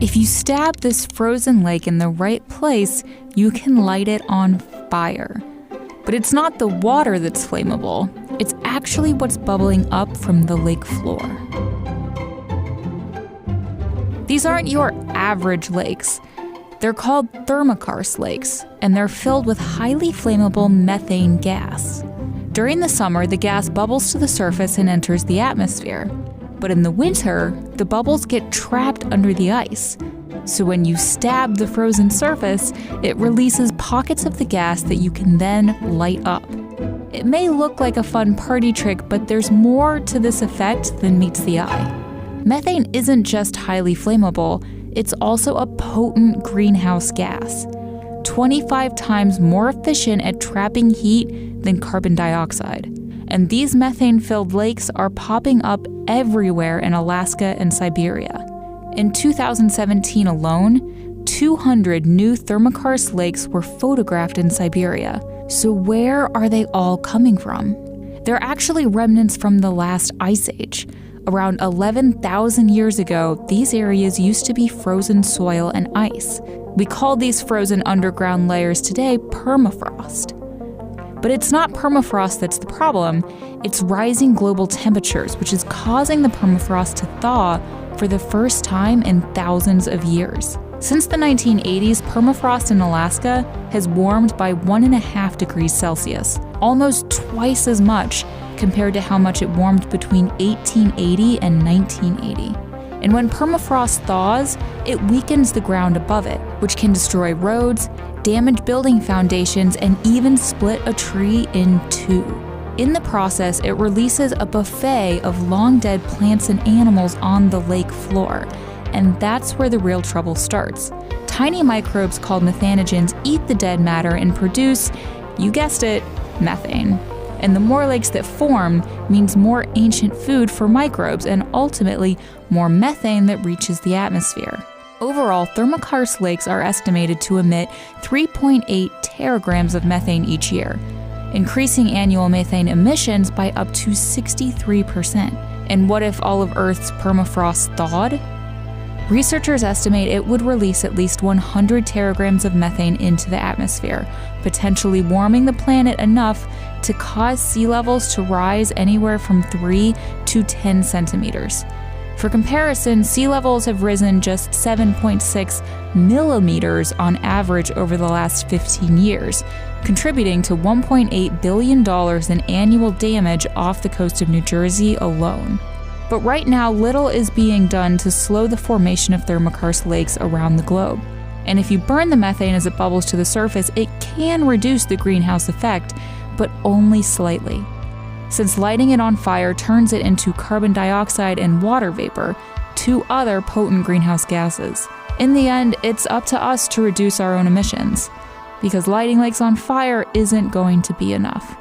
If you stab this frozen lake in the right place, you can light it on fire. But it's not the water that's flammable, it's actually what's bubbling up from the lake floor. These aren't your average lakes. They're called thermokarst lakes, and they're filled with highly flammable methane gas. During the summer, the gas bubbles to the surface and enters the atmosphere. But in the winter, the bubbles get trapped under the ice. So when you stab the frozen surface, it releases pockets of the gas that you can then light up. It may look like a fun party trick, but there's more to this effect than meets the eye. Methane isn't just highly flammable, it's also a potent greenhouse gas, 25 times more efficient at trapping heat than carbon dioxide. And these methane-filled lakes are popping up everywhere in Alaska and Siberia. In 2017 alone, 200 new thermokarst lakes were photographed in Siberia. So where are they all coming from? They're actually remnants from the last ice age. Around 11,000 years ago, these areas used to be frozen soil and ice. We call these frozen underground layers today permafrost. But it's not permafrost that's the problem, it's rising global temperatures, which is causing the permafrost to thaw for the first time in thousands of years. Since the 1980s, permafrost in Alaska has warmed by 1.5 degrees Celsius, almost twice as much compared to how much it warmed between 1880 and 1980. And when permafrost thaws, it weakens the ground above it, which can destroy roads, damage building foundations, and even split a tree in two. In the process, it releases a buffet of long-dead plants and animals on the lake floor, and that's where the real trouble starts. Tiny microbes called methanogens eat the dead matter and produce, you guessed it, methane. And the more lakes that form means more ancient food for microbes and ultimately more methane that reaches the atmosphere. Overall, thermokarst lakes are estimated to emit 3.8 teragrams of methane each year, increasing annual methane emissions by up to 63%. And what if all of Earth's permafrost thawed? Researchers estimate it would release at least 100 teragrams of methane into the atmosphere, potentially warming the planet enough to cause sea levels to rise anywhere from 3 to 10 centimeters. For comparison, sea levels have risen just 7.6 millimeters on average over the last 15 years, contributing to $1.8 billion in annual damage off the coast of New Jersey alone. But right now, little is being done to slow the formation of thermokarst lakes around the globe. And if you burn the methane as it bubbles to the surface, it can reduce the greenhouse effect, but only slightly. Since lighting it on fire turns it into carbon dioxide and water vapor, two other potent greenhouse gases. In the end, it's up to us to reduce our own emissions, because lighting lakes on fire isn't going to be enough.